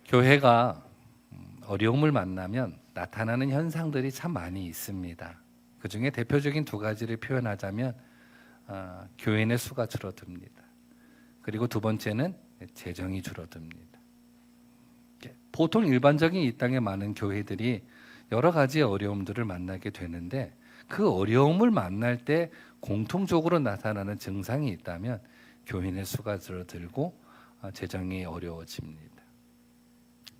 교회가 어려움을 만나면 나타나는 현상들이 참 많이 있습니다. 그 중에 대표적인 두 가지를 표현하자면 교인의 수가 줄어듭니다. 그리고 두 번째는 재정이 줄어듭니다. 보통 일반적인 이 땅에 많은 교회들이 여러 가지 어려움들을 만나게 되는데 그 어려움을 만날 때 공통적으로 나타나는 증상이 있다면 교인의 수가 줄어들고 재정이 어려워집니다.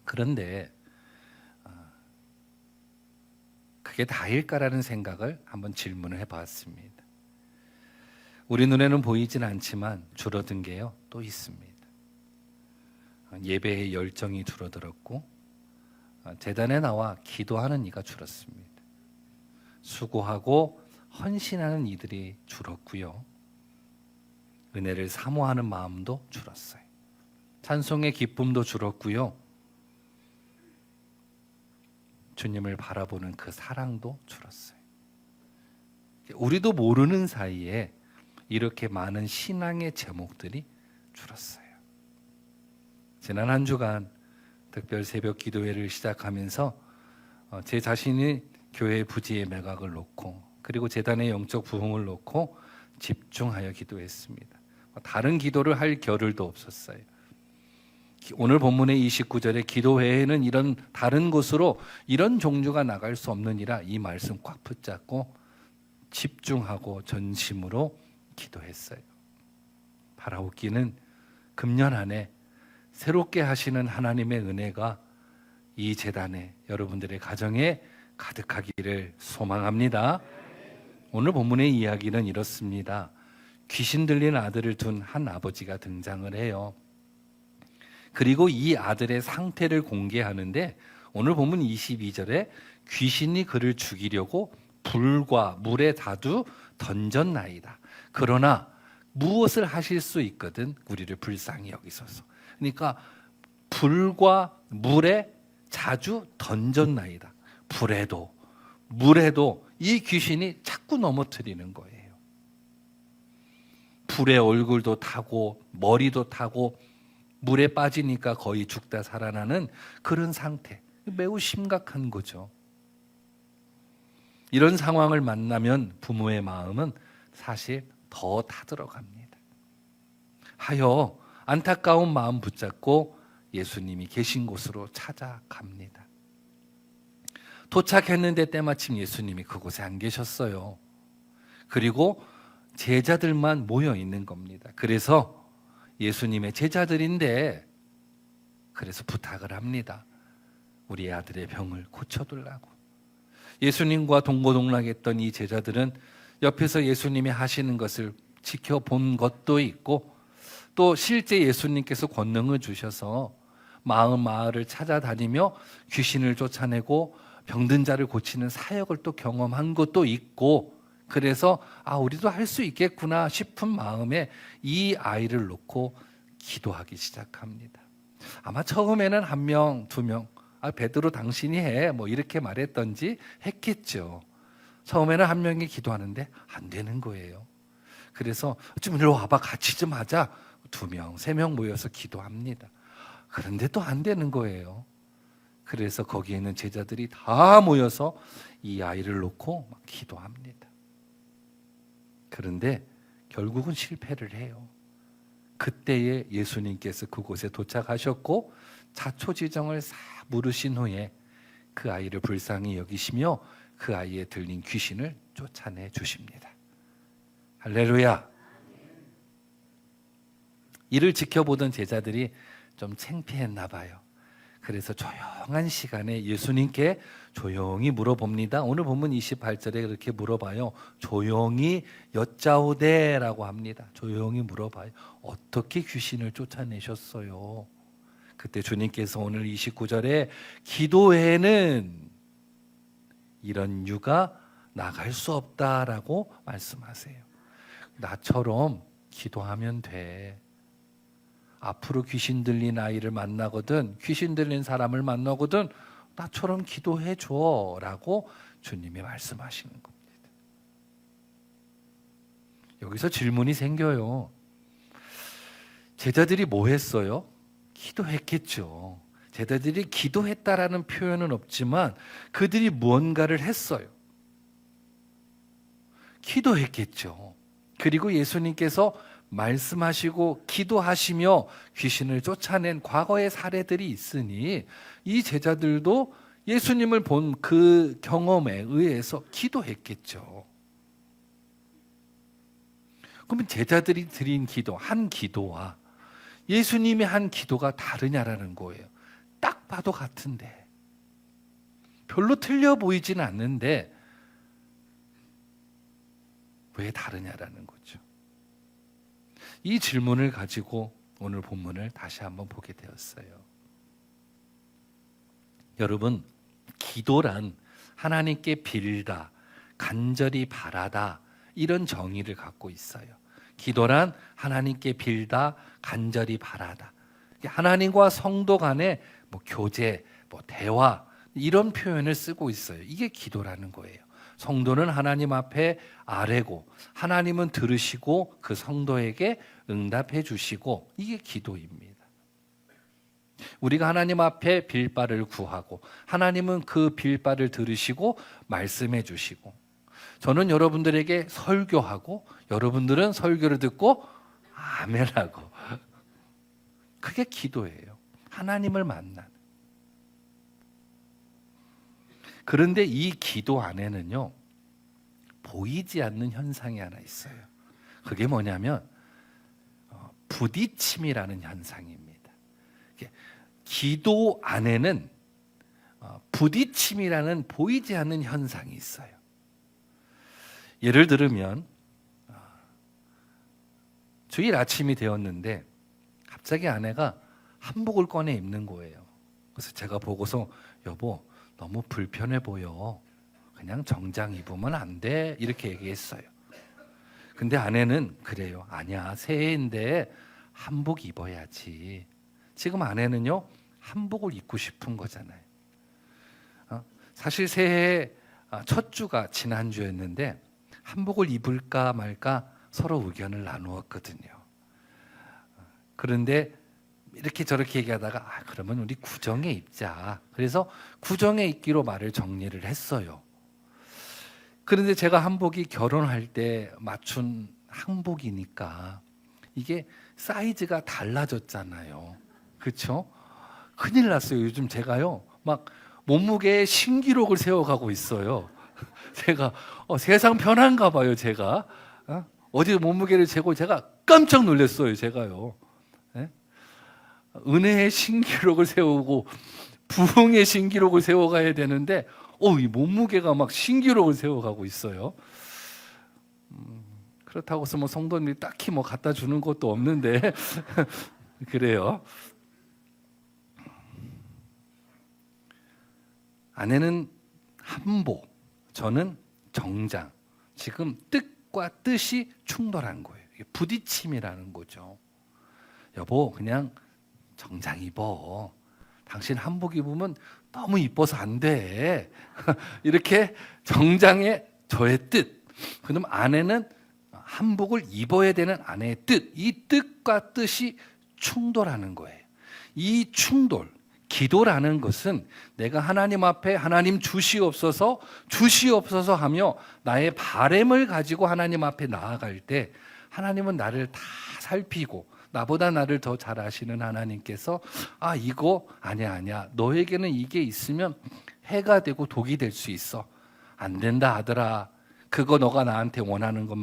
그런데 그게 다일까라는 생각을 한번 질문을 해봤습니다. 우리 눈에는 보이진 않지만 줄어든 게요 또 있습니다. 예배의 열정이 줄어들었고 제단에 나와 기도하는 이가 줄었습니다. 수고하고 헌신하는 이들이 줄었고요. 은혜를 사모하는 마음도 줄었어요. 찬송의 기쁨도 줄었고요. 주님을 바라보는 그 사랑도 줄었어요. 우리도 모르는 사이에 이렇게 많은 신앙의 제목들이 줄었어요. 지난 한 주간 특별 새벽 기도회를 시작하면서 제 자신이 교회의 부지의 매각을 놓고 그리고 재단의 영적 부흥을 놓고 집중하여 기도했습니다. 다른 기도를 할 겨를도 없었어요. 오늘 본문의 29절에 기도회에는 이런 다른 곳으로 이런 종류가 나갈 수 없느니라 이 말씀 꽉 붙잡고 집중하고 전심으로 기도했어요. 바라옵기는 금년 안에 새롭게 하시는 하나님의 은혜가 이 재단에 여러분들의 가정에 가득하기를 소망합니다. 오늘 본문의 이야기는 이렇습니다. 귀신 들린 아들을 둔 한 아버지가 등장을 해요. 그리고 이 아들의 상태를 공개하는데 오늘 본문 22절에 귀신이 그를 죽이려고 불과 물에 다두 던졌나이다. 그러나 무엇을 하실 수 있거든 우리를 불쌍히 여기소서. 그러니까 불과 물에 자주 던졌나이다. 불에도 물에도 이 귀신이 자꾸 넘어뜨리는 거예요. 불에 얼굴도 타고 머리도 타고 물에 빠지니까 거의 죽다 살아나는 그런 상태. 매우 심각한 거죠. 이런 상황을 만나면 부모의 마음은 사실 더 타들어갑니다. 하여 안타까운 마음 붙잡고 예수님이 계신 곳으로 찾아갑니다. 도착했는데 때마침 예수님이 그곳에 안 계셨어요. 그리고 제자들만 모여 있는 겁니다. 그래서 예수님의 제자들인데 그래서 부탁을 합니다. 우리 아들의 병을 고쳐달라고. 예수님과 동고동락했던 이 제자들은 옆에서 예수님이 하시는 것을 지켜본 것도 있고 또 실제 예수님께서 권능을 주셔서 마을을 찾아다니며 귀신을 쫓아내고 병든 자를 고치는 사역을 또 경험한 것도 있고 그래서 우리도 할 수 있겠구나 싶은 마음에 이 아이를 놓고 기도하기 시작합니다. 아마 처음에는 한 명, 두 명, 베드로 당신이 해 이렇게 말했던지 했겠죠. 처음에는 한 명이 기도하는데 안 되는 거예요. 그래서 좀 이리 와봐 같이 좀 하자. 두 명, 세 명 모여서 기도합니다. 그런데 또 안 되는 거예요. 그래서 거기에 있는 제자들이 다 모여서 이 아이를 놓고 막 기도합니다. 그런데 결국은 실패를 해요. 그때에 예수님께서 그곳에 도착하셨고 자초지정을 싹 물으신 후에 그 아이를 불쌍히 여기시며 그 아이에 들린 귀신을 쫓아내 주십니다. 할렐루야. 이를 지켜보던 제자들이 좀 창피했나 봐요. 그래서 조용한 시간에 예수님께 조용히 물어봅니다. 오늘 본문 28절에 그렇게 물어봐요. 조용히 여짜오되라고 합니다. 조용히 물어봐요. 어떻게 귀신을 쫓아내셨어요? 그때 주님께서 오늘 29절에 기도회는 이런 유가 나갈 수 없다라고 말씀하세요. 나처럼 기도하면 돼. 앞으로 귀신 들린 아이를 만나거든 귀신 들린 사람을 만나거든 나처럼 기도해 줘라고 주님이 말씀하시는 겁니다. 여기서 질문이 생겨요. 제자들이 뭐 했어요? 기도했겠죠. 제자들이 기도했다라는 표현은 없지만 그들이 무언가를 했어요. 기도했겠죠. 그리고 예수님께서 말씀하시고 기도하시며 귀신을 쫓아낸 과거의 사례들이 있으니 이 제자들도 예수님을 본 그 경험에 의해서 기도했겠죠. 그러면 제자들이 드린 기도, 한 기도와 예수님이 한 기도가 다르냐라는 거예요. 딱 봐도 같은데, 별로 틀려 보이지는 않는데 왜 다르냐라는 거죠. 이 질문을 가지고 오늘 본문을 다시 한번 보게 되었어요. 여러분, 기도란 하나님께 빌다, 간절히 바라다, 이런 정의를 갖고 있어요. 기도란 하나님께 빌다, 간절히 바라다. 하나님과 성도 간의 교제, 대화, 이런 표현을 쓰고 있어요. 이게 기도라는 거예요. 성도는 하나님 앞에 아뢰고 하나님은 들으시고 그 성도에게 응답해 주시고, 이게 기도입니다. 우리가 하나님 앞에 빌 바를 구하고 하나님은 그 빌 바를 들으시고 말씀해 주시고, 저는 여러분들에게 설교하고 여러분들은 설교를 듣고 아멘하고, 그게 기도예요. 하나님을 만나는. 그런데 이 기도 안에는요, 보이지 않는 현상이 하나 있어요. 그게 뭐냐면 부딪힘이라는 현상입니다. 기도 안에는 부딪힘이라는 보이지 않는 현상이 있어요. 예를 들면 주일 아침이 되었는데 갑자기 아내가 한복을 꺼내 입는 거예요. 그래서 제가 보고서 여보, 너무 불편해 보여. 그냥 정장 입으면 안 돼. 이렇게 얘기했어요. 근데 아내는 그래요. 아니야, 새해인데 한복 입어야지. 지금 아내는요, 한복을 입고 싶은 거잖아요. 사실 새해 첫 주가 지난주였는데 한복을 입을까 말까 서로 의견을 나누었거든요. 그런데 이렇게 저렇게 얘기하다가 그러면 우리 구정에 입자. 그래서 구정에 입기로 말을 정리를 했어요. 그런데 제가 한복이 결혼할 때 맞춘 한복이니까 이게 사이즈가 달라졌잖아요. 그렇죠? 큰일 났어요. 요즘 제가요, 막 몸무게에 신기록을 세워가고 있어요. 제가 세상 편한가 봐요. 제가 어제 몸무게를 재고 제가 깜짝 놀랐어요. 제가요. 네? 은혜의 신기록을 세우고 부흥의 신기록을 세워가야 되는데 이 몸무게가 막 신기록을 세워가고 있어요. 그렇다고 해서 성도님이 딱히 갖다 주는 것도 없는데 그래요. 아내는 한복, 저는 정장. 지금 뜻과 뜻이 충돌한 거예요. 이게 부딪힘이라는 거죠. 여보, 그냥 정장 입어. 당신 한복 입으면 너무 이뻐서 안 돼. 이렇게 정장의 저의 뜻. 그럼 아내는 한복을 입어야 되는 아내의 뜻. 이 뜻과 뜻이 충돌하는 거예요. 이 충돌, 기도라는 것은 내가 하나님 앞에 하나님 주시옵소서 하며 나의 바램을 가지고 하나님 앞에 나아갈 때 하나님은 나를 다 살피고 나보다 나를 더 잘 아시는 하나님께서 이거 아니야 너에게는 이게 있으면 해가 되고 독이 될 수 있어. 안 된다 아들아. 그거 너가 나한테 원하는 건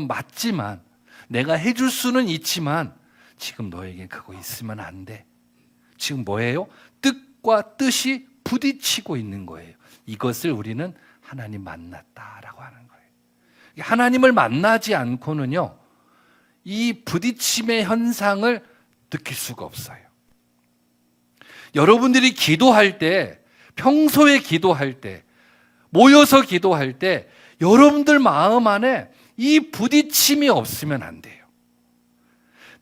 맞지만 내가 해줄 수는 있지만 지금 너에게 그거 있으면 안 돼. 지금 뭐예요? 뜻과 뜻이 부딪히고 있는 거예요. 이것을 우리는 하나님 만났다라고 하는 거예요. 하나님을 만나지 않고는요, 이 부딪힘의 현상을 느낄 수가 없어요. 여러분들이 기도할 때, 평소에 기도할 때, 모여서 기도할 때 여러분들 마음 안에 이 부딪힘이 없으면 안 돼요.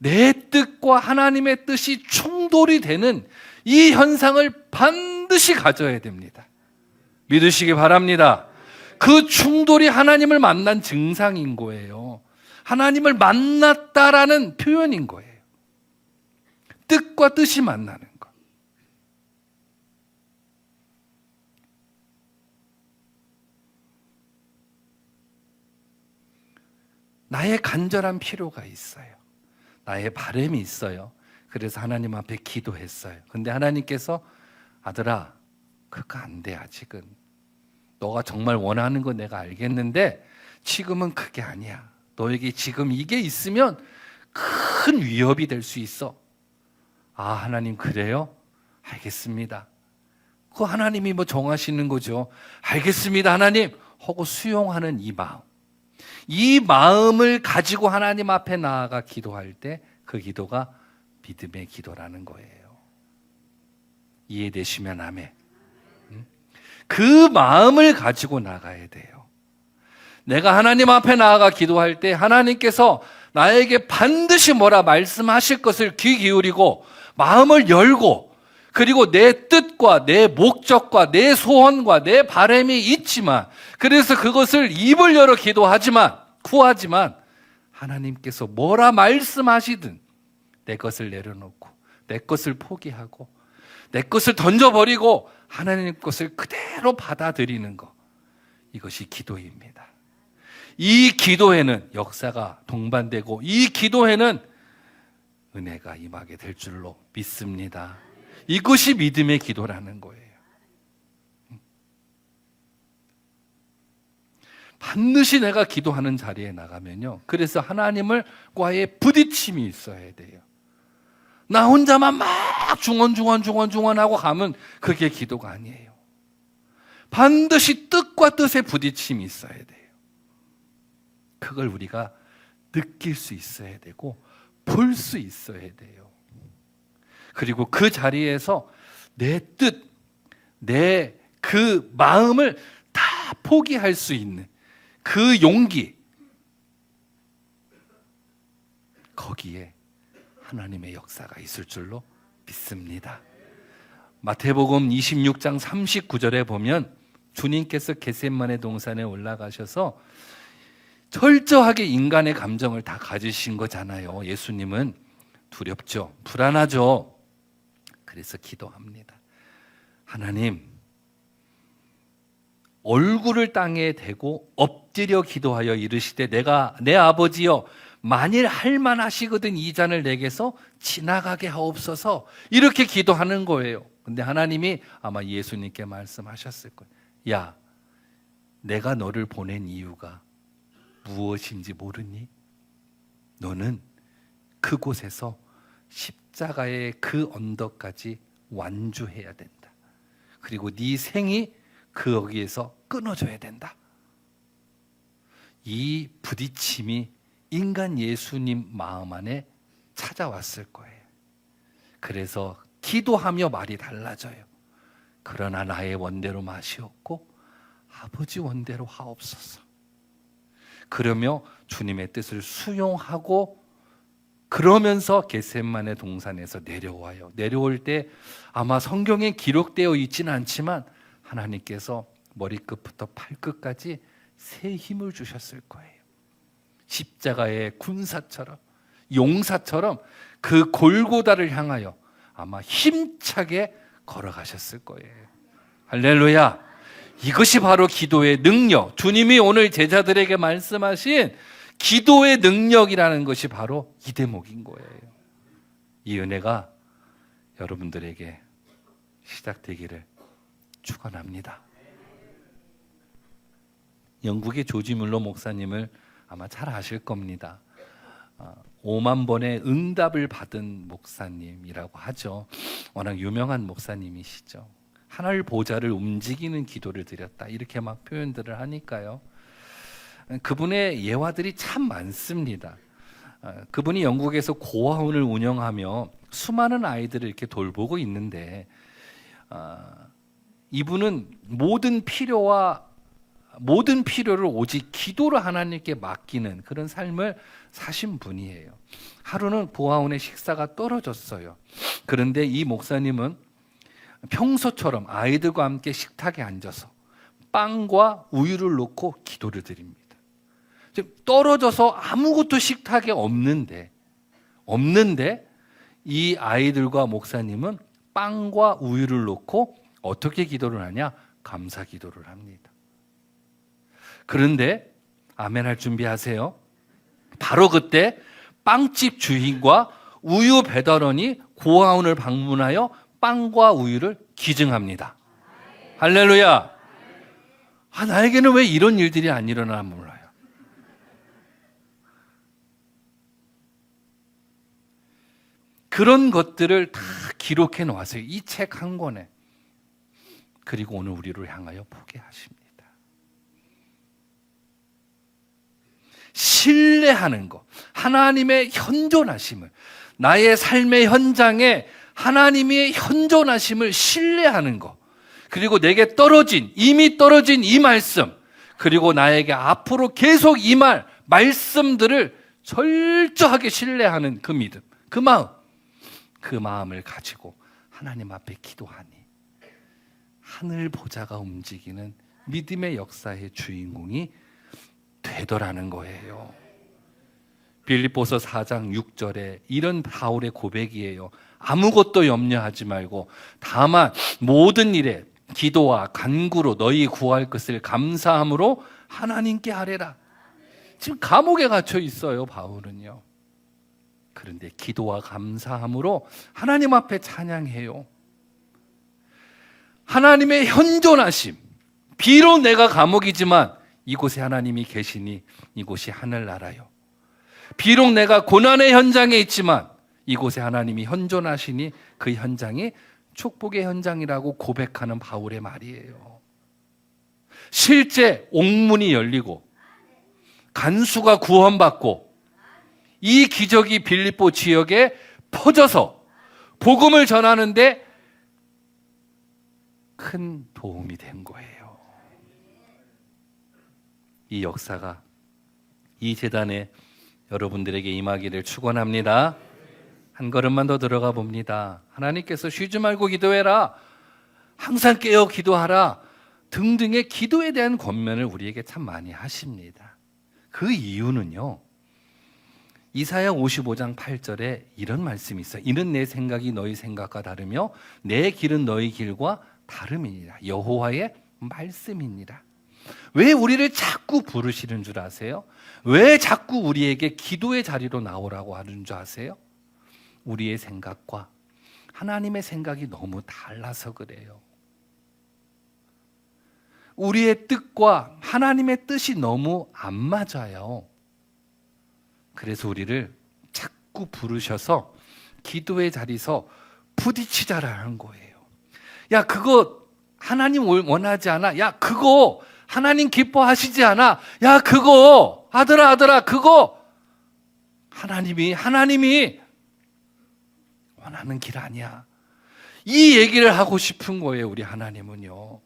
내 뜻과 하나님의 뜻이 충돌이 되는 이 현상을 반드시 가져야 됩니다. 믿으시기 바랍니다. 그 충돌이 하나님을 만난 증상인 거예요. 하나님을 만났다라는 표현인 거예요. 뜻과 뜻이 만나는 것. 나의 간절한 필요가 있어요. 나의 바람이 있어요. 그래서 하나님 앞에 기도했어요. 근데 하나님께서 아들아, 그거 안 돼. 아직은 너가 정말 원하는 거 내가 알겠는데 지금은 그게 아니야. 너에게 지금 이게 있으면 큰 위협이 될 수 있어. 아, 하나님 그래요? 알겠습니다. 그 하나님이 뭐 정하시는 거죠. 알겠습니다 하나님 하고 수용하는 이 마음, 이 마음을 가지고 하나님 앞에 나아가 기도할 때 그 기도가 믿음의 기도라는 거예요. 이해되시면 아멘. 그 마음을 가지고 나가야 돼요. 내가 하나님 앞에 나아가 기도할 때 하나님께서 나에게 반드시 뭐라 말씀하실 것을 귀 기울이고 마음을 열고, 그리고 내 뜻과 내 목적과 내 소원과 내 바람이 있지만, 그래서 그것을 입을 열어 기도하지만, 구하지만 하나님께서 뭐라 말씀하시든 내 것을 내려놓고 내 것을 포기하고 내 것을 던져버리고 하나님 것을 그대로 받아들이는 것, 이것이 기도입니다. 이 기도에는 역사가 동반되고 이 기도에는 은혜가 임하게 될 줄로 믿습니다. 이것이 믿음의 기도라는 거예요. 반드시 내가 기도하는 자리에 나가면요, 그래서 하나님과의 부딪힘이 있어야 돼요. 나 혼자만 막 중언중언하고 가면 그게 기도가 아니에요. 반드시 뜻과 뜻의 부딪힘이 있어야 돼요. 그걸 우리가 느낄 수 있어야 되고 볼 수 있어야 돼요. 그리고 그 자리에서 내 뜻, 내 그 마음을 다 포기할 수 있는 그 용기, 거기에 하나님의 역사가 있을 줄로 믿습니다. 마태복음 26장 39절에 보면 주님께서 겟세마네 동산에 올라가셔서 철저하게 인간의 감정을 다 가지신 거잖아요. 예수님은 두렵죠, 불안하죠. 그래서 기도합니다. 하나님, 얼굴을 땅에 대고 엎드려 기도하여 이르시되 내 아버지여, 만일 할만하시거든 이 잔을 내게서 지나가게 하옵소서. 이렇게 기도하는 거예요. 근데 하나님이 아마 예수님께 말씀하셨을 거예요. 야, 내가 너를 보낸 이유가 무엇인지 모르니? 너는 그곳에서 십자가의 그 언덕까지 완주해야 된다. 그리고 네 생이 거기에서 끊어져야 된다. 이 부딪힘이 인간 예수님 마음 안에 찾아왔을 거예요. 그래서 기도하며 말이 달라져요. 그러나 나의 원대로 마시옵고 아버지 원대로 하옵소서. 그러며 주님의 뜻을 수용하고, 그러면서 겟세마네 동산에서 내려와요. 내려올 때 아마 성경에 기록되어 있지는 않지만 하나님께서 머리끝부터 발끝까지 새 힘을 주셨을 거예요. 십자가의 군사처럼, 용사처럼 그 골고다를 향하여 아마 힘차게 걸어가셨을 거예요. 할렐루야. 이것이 바로 기도의 능력, 주님이 오늘 제자들에게 말씀하신 기도의 능력이라는 것이 바로 이 대목인 거예요. 이 은혜가 여러분들에게 시작되기를 축원합니다. 영국의 조지 뮬러 목사님을 아마 잘 아실 겁니다. 5만 번의 응답을 받은 목사님이라고 하죠. 워낙 유명한 목사님이시죠. 하늘 보좌를 움직이는 기도를 드렸다, 이렇게 막 표현들을 하니까요. 그분의 예화들이 참 많습니다. 그분이 영국에서 고아원을 운영하며 수많은 아이들을 이렇게 돌보고 있는데, 이분은 모든 필요를 오직 기도로 하나님께 맡기는 그런 삶을 사신 분이에요. 하루는 고아원의 식사가 떨어졌어요. 그런데 이 목사님은 평소처럼 아이들과 함께 식탁에 앉아서 빵과 우유를 놓고 기도를 드립니다. 지금 떨어져서 아무것도 식탁에 없는데 이 아이들과 목사님은 빵과 우유를 놓고 어떻게 기도를 하냐? 감사 기도를 합니다. 그런데 아멘 할 준비하세요. 바로 그때 빵집 주인과 우유 배달원이 고아원을 방문하여 빵과 우유를 기증합니다. 할렐루야. 나에게는 왜 이런 일들이 안 일어나 몰라요. 그런 것들을 다 기록해 놓았어요. 이 책 한 권에. 그리고 오늘 우리를 향하여 보게 하십니다. 신뢰하는 것, 하나님의 현존하심을, 나의 삶의 현장에 하나님의 현존하심을 신뢰하는 것, 그리고 내게 이미 떨어진 이 말씀, 그리고 나에게 앞으로 계속 임할 말씀들을 철저하게 신뢰하는 그 믿음, 그 마음을 가지고 하나님 앞에 기도하니 하늘 보좌가 움직이는 믿음의 역사의 주인공이 되더라는 거예요. 빌립보서 4장 6절에 이런 바울의 고백이에요. 아무것도 염려하지 말고 다만 모든 일에 기도와 간구로 너희 구할 것을 감사함으로 하나님께 아뢰라. 지금 감옥에 갇혀 있어요, 바울은요. 그런데 기도와 감사함으로 하나님 앞에 찬양해요. 하나님의 현존하심, 비록 내가 감옥이지만 이곳에 하나님이 계시니 이곳이 하늘나라요. 비록 내가 고난의 현장에 있지만 이곳에 하나님이 현존하시니 그 현장이 축복의 현장이라고 고백하는 바울의 말이에요. 실제 옥문이 열리고 간수가 구원받고 이 기적이 빌립보 지역에 퍼져서 복음을 전하는데 큰 도움이 된 거예요. 이 역사가 이 재단에 여러분들에게 임하기를 축원합니다. 한 걸음만 더 들어가 봅니다. 하나님께서 쉬지 말고 기도해라, 항상 깨어 기도하라 등등의 기도에 대한 권면을 우리에게 참 많이 하십니다. 그 이유는요, 이사야 55장 8절에 이런 말씀이 있어요. 이는 내 생각이 너희 생각과 다르며 내 길은 너희 길과 다름이니라. 여호와의 말씀이니라. 왜 우리를 자꾸 부르시는 줄 아세요? 왜 자꾸 우리에게 기도의 자리로 나오라고 하는 줄 아세요? 우리의 생각과 하나님의 생각이 너무 달라서 그래요. 우리의 뜻과 하나님의 뜻이 너무 안 맞아요. 그래서 우리를 자꾸 부르셔서 기도의 자리에서 부딪히자라는 거예요. 야, 그거 하나님 원하지 않아? 야, 그거 하나님 기뻐하시지 않아? 야, 그거 아들아 그거 하나님이 원하는 길 아니야. 이 얘기를 하고 싶은 거예요, 우리 하나님은요.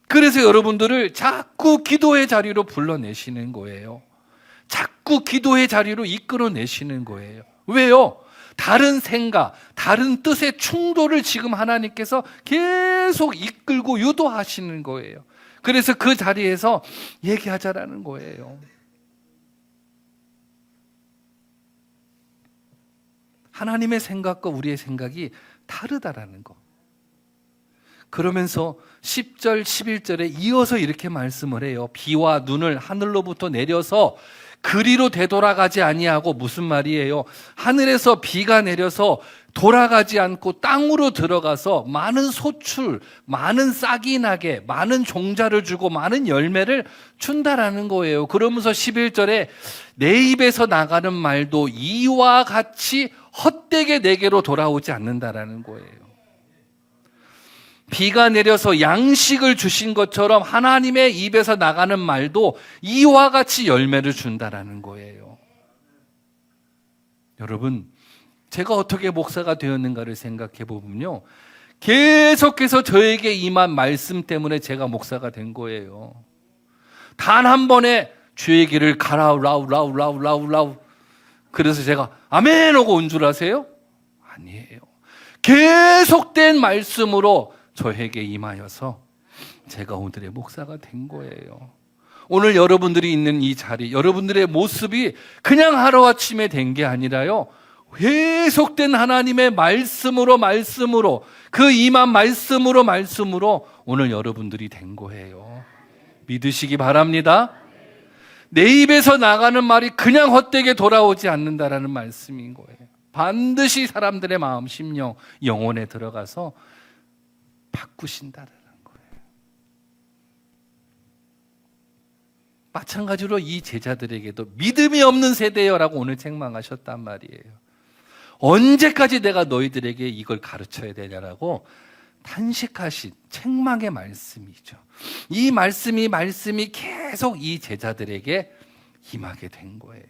그래서 여러분들을 자꾸 기도의 자리로 불러내시는 거예요. 자꾸 기도의 자리로 이끌어내시는 거예요. 왜요? 다른 생각, 다른 뜻의 충돌을 지금 하나님께서 계속 이끌고 유도하시는 거예요. 그래서 그 자리에서 얘기하자라는 거예요. 하나님의 생각과 우리의 생각이 다르다라는 거. 그러면서 10절, 11절에 이어서 이렇게 말씀을 해요. 비와 눈을 하늘로부터 내려서 그리로 되돌아가지 아니하고, 무슨 말이에요? 하늘에서 비가 내려서 돌아가지 않고 땅으로 들어가서 많은 소출, 많은 싹이 나게, 많은 종자를 주고 많은 열매를 준다라는 거예요. 그러면서 11절에 내 입에서 나가는 말도 이와 같이 헛되게 내게로 돌아오지 않는다라는 거예요. 비가 내려서 양식을 주신 것처럼 하나님의 입에서 나가는 말도 이와 같이 열매를 준다라는 거예요. 여러분, 제가 어떻게 목사가 되었는가를 생각해 보면요, 계속해서 저에게 임한 말씀 때문에 제가 목사가 된 거예요. 단 한 번에 주의 길을 가라 라우 그래서 제가 아멘 하고 온 줄 아세요? 아니에요. 계속된 말씀으로 저에게 임하여서 제가 오늘의 목사가 된 거예요. 오늘 여러분들이 있는 이 자리, 여러분들의 모습이 그냥 하루아침에 된 게 아니라요, 계속된 하나님의 말씀으로 그 임한 말씀으로 오늘 여러분들이 된 거예요. 믿으시기 바랍니다. 내 입에서 나가는 말이 그냥 헛되게 돌아오지 않는다라는 말씀인 거예요. 반드시 사람들의 마음, 심령, 영혼에 들어가서 바꾸신다라는 거예요. 마찬가지로 이 제자들에게도 믿음이 없는 세대여라고 오늘 책망하셨단 말이에요. 언제까지 내가 너희들에게 이걸 가르쳐야 되냐라고 탄식하신 책망의 말씀이죠. 이 말씀이 계속 이 제자들에게 임하게 된 거예요.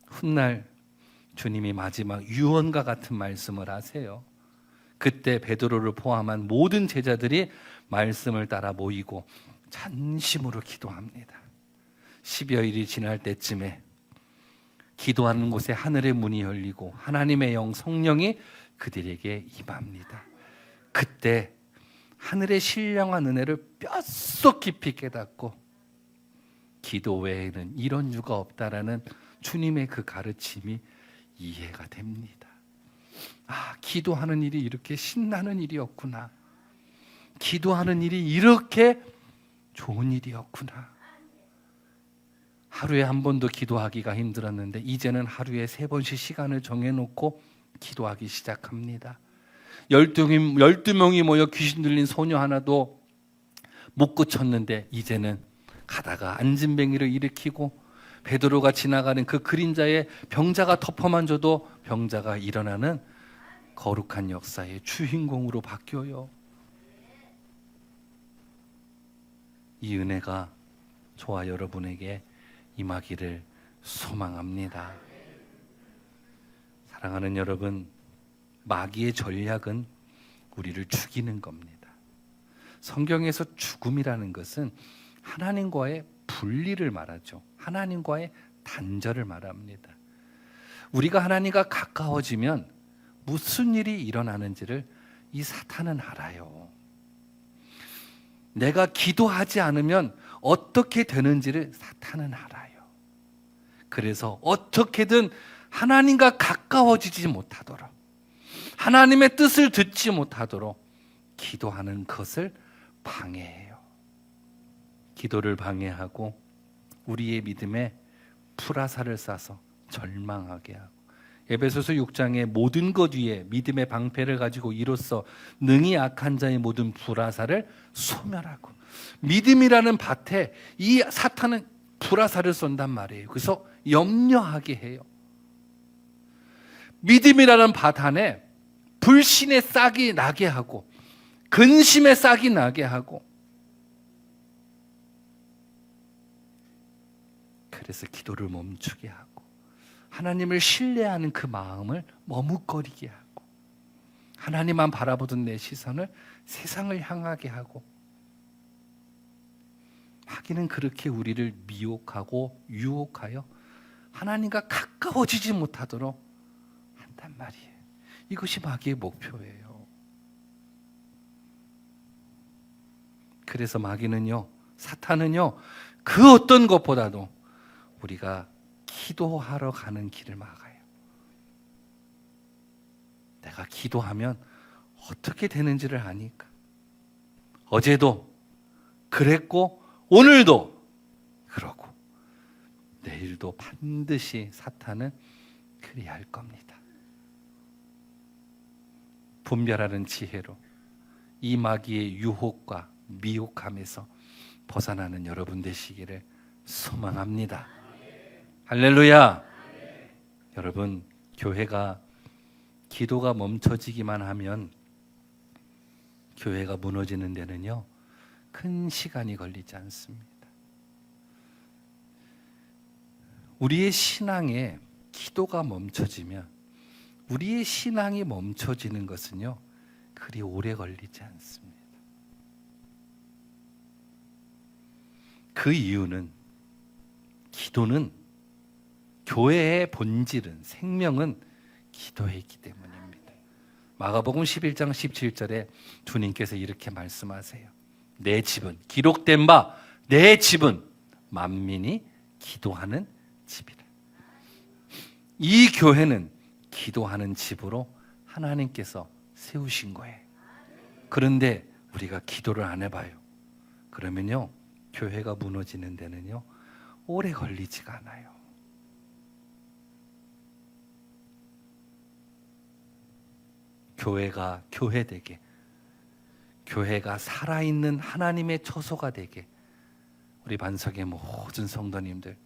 훗날 주님이 마지막 유언과 같은 말씀을 하세요. 그때 베드로를 포함한 모든 제자들이 말씀을 따라 모이고 전심으로 기도합니다. 10여일이 지날 때쯤에 기도하는 곳에 하늘의 문이 열리고 하나님의 영 성령이 그들에게 임합니다. 그때 하늘의 신령한 은혜를 뼛속 깊이 깨닫고 기도 외에는 이런 유가 없다라는 주님의 그 가르침이 이해가 됩니다. 아, 기도하는 일이 이렇게 신나는 일이었구나. 기도하는 일이 이렇게 좋은 일이었구나. 하루에 한 번도 기도하기가 힘들었는데 이제는 하루에 3번씩 시간을 정해놓고 기도하기 시작합니다. 12명이 모여 귀신 들린 소녀 하나도 못 고쳤는데 이제는 가다가 안진뱅이를 일으키고 베드로가 지나가는 그 그림자에 병자가 덮어만 줘도 병자가 일어나는 거룩한 역사의 주인공으로 바뀌어요. 이 은혜가 저와 여러분에게 임하기를 소망합니다. 사랑하는 여러분, 마귀의 전략은 우리를 죽이는 겁니다. 성경에서 죽음이라는 것은 하나님과의 분리를 말하죠. 하나님과의 단절을 말합니다. 우리가 하나님과 가까워지면 무슨 일이 일어나는지를 이 사탄은 알아요. 내가 기도하지 않으면 어떻게 되는지를 사탄은 알아요. 그래서 어떻게든 하나님과 가까워지지 못하도록, 하나님의 뜻을 듣지 못하도록 기도하는 것을 방해해요. 기도를 방해하고 우리의 믿음에 불화살을 쏴서 절망하게 하고, 에베소서 6장의 모든 것 위에 믿음의 방패를 가지고 이로써 능히 악한 자의 모든 불화살을 소멸하고, 믿음이라는 밭에 이 사탄은 불화살을 쏜단 말이에요. 그래서 염려하게 해요. 믿음이라는 밭 안에 불신의 싹이 나게 하고 근심의 싹이 나게 하고, 그래서 기도를 멈추게 하고 하나님을 신뢰하는 그 마음을 머뭇거리게 하고 하나님만 바라보던 내 시선을 세상을 향하게 하고, 마귀는 그렇게 우리를 미혹하고 유혹하여 하나님과 가까워지지 못하도록 한단 말이에요. 이것이 마귀의 목표예요. 그래서 마귀는요, 사탄은요, 그 어떤 것보다도 우리가 기도하러 가는 길을 막아요. 내가 기도하면 어떻게 되는지를 아니까. 어제도 그랬고 오늘도 그러고 내일도 반드시 사탄은 그리할 겁니다. 분별하는 지혜로 이 마귀의 유혹과 미혹함에서 벗어나는 여러분 되시기를 소망합니다. 할렐루야. 여러분, 교회가 기도가 멈춰지기만 하면 교회가 무너지는 데는요, 큰 시간이 걸리지 않습니다. 우리의 신앙에 기도가 멈춰지면, 우리의 신앙이 멈춰지는 것은요, 그리 오래 걸리지 않습니다. 그 이유는, 기도는, 교회의 본질은, 생명은 기도에 있기 때문입니다. 마가복음 11장 17절에 주님께서 이렇게 말씀하세요. 내 집은, 기록된 바 내 집은 만민이 기도하는 집이라. 이 교회는 기도하는 집으로 하나님께서 세우신 거예요. 그런데 우리가 기도를 안 해봐요. 그러면요, 교회가 무너지는 데는요, 오래 걸리지가 않아요. 교회가 교회되게, 교회가 살아있는 하나님의 처소가 되게 우리 반석의 모든 성도님들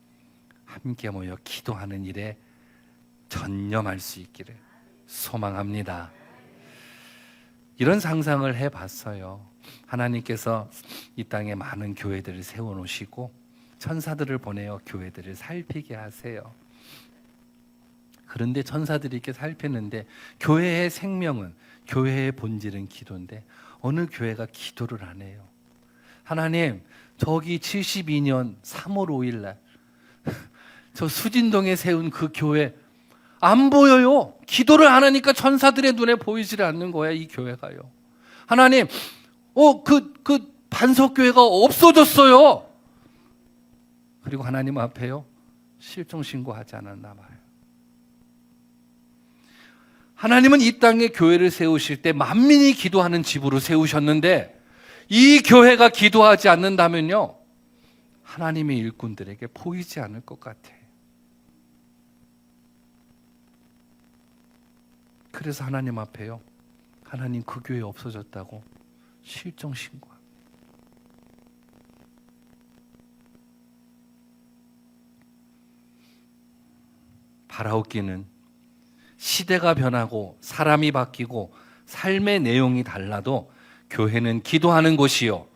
함께 모여 기도하는 일에 전념할 수 있기를 소망합니다. 이런 상상을 해봤어요. 하나님께서 이 땅에 많은 교회들을 세워놓으시고 천사들을 보내어 교회들을 살피게 하세요. 그런데 천사들이 이렇게 살피는데 교회의 생명은, 교회의 본질은 기도인데 어느 교회가 기도를 안 해요. 하나님, 저기 72년 3월 5일 날 저 수진동에 세운 그 교회 안 보여요. 기도를 안 하니까 천사들의 눈에 보이질 않는 거야, 이 교회가요. 하나님, 그 반석교회가 없어졌어요. 그리고 하나님 앞에요, 실종신고하지 않았나 봐요. 하나님은 이 땅에 교회를 세우실 때 만민이 기도하는 집으로 세우셨는데 이 교회가 기도하지 않는다면요, 하나님의 일꾼들에게 보이지 않을 것 같아요. 그래서 하나님 앞에요, 하나님 그 교회 없어졌다고 실종신고합니다. 바라옵기는 시대가 변하고 사람이 바뀌고 삶의 내용이 달라도 교회는 기도하는 곳이요,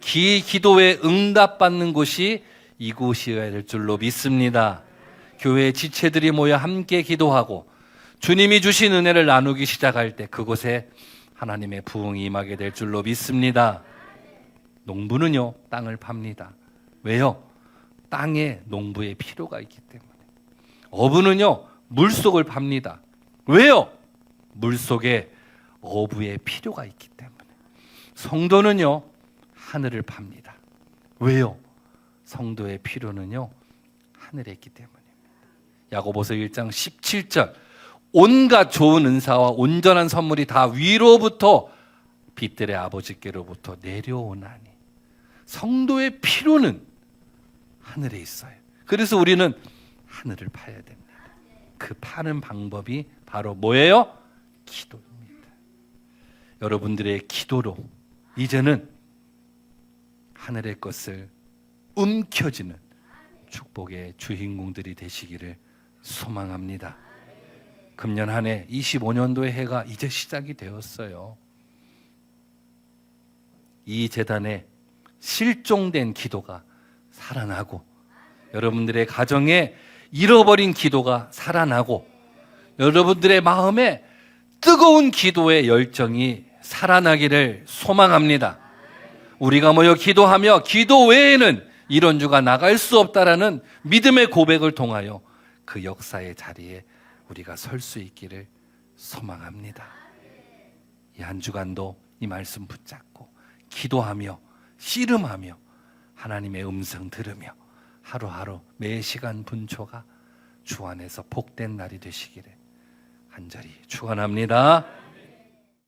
기도에 응답받는 곳이 이곳이어야 될 줄로 믿습니다. 교회의 지체들이 모여 함께 기도하고 주님이 주신 은혜를 나누기 시작할 때 그곳에 하나님의 부흥이 임하게 될 줄로 믿습니다. 농부는요, 땅을 팝니다. 왜요? 땅에 농부의 필요가 있기 때문에. 어부는요, 물속을 팝니다. 왜요? 물속에 어부의 필요가 있기 때문에. 성도는요, 하늘을 팝니다. 왜요? 성도의 필요는요, 하늘에 있기 때문입니다. 야고보서 1장 17절, 온갖 좋은 은사와 온전한 선물이 다 위로부터 빛들의 아버지께로부터 내려오나니. 성도의 필요는 하늘에 있어요. 그래서 우리는 하늘을 파야 됩니다. 그 파는 방법이 바로 뭐예요? 기도입니다. 여러분들의 기도로 이제는 하늘의 것을 움켜쥐는 축복의 주인공들이 되시기를 소망합니다. 금년 한 해 25년도의 해가 이제 시작이 되었어요. 이 재단에 실종된 기도가 살아나고, 여러분들의 가정에 잃어버린 기도가 살아나고, 여러분들의 마음에 뜨거운 기도의 열정이 살아나기를 소망합니다. 우리가 모여 기도하며 기도 외에는 이런 주가 나갈 수 없다라는 믿음의 고백을 통하여 그 역사의 자리에 우리가 설 수 있기를 소망합니다. 이 한 주간도 이 말씀 붙잡고 기도하며 씨름하며 하나님의 음성 들으며 하루하루 매 시간 분초가 주 안에서 복된 날이 되시기를 간절히 축원합니다.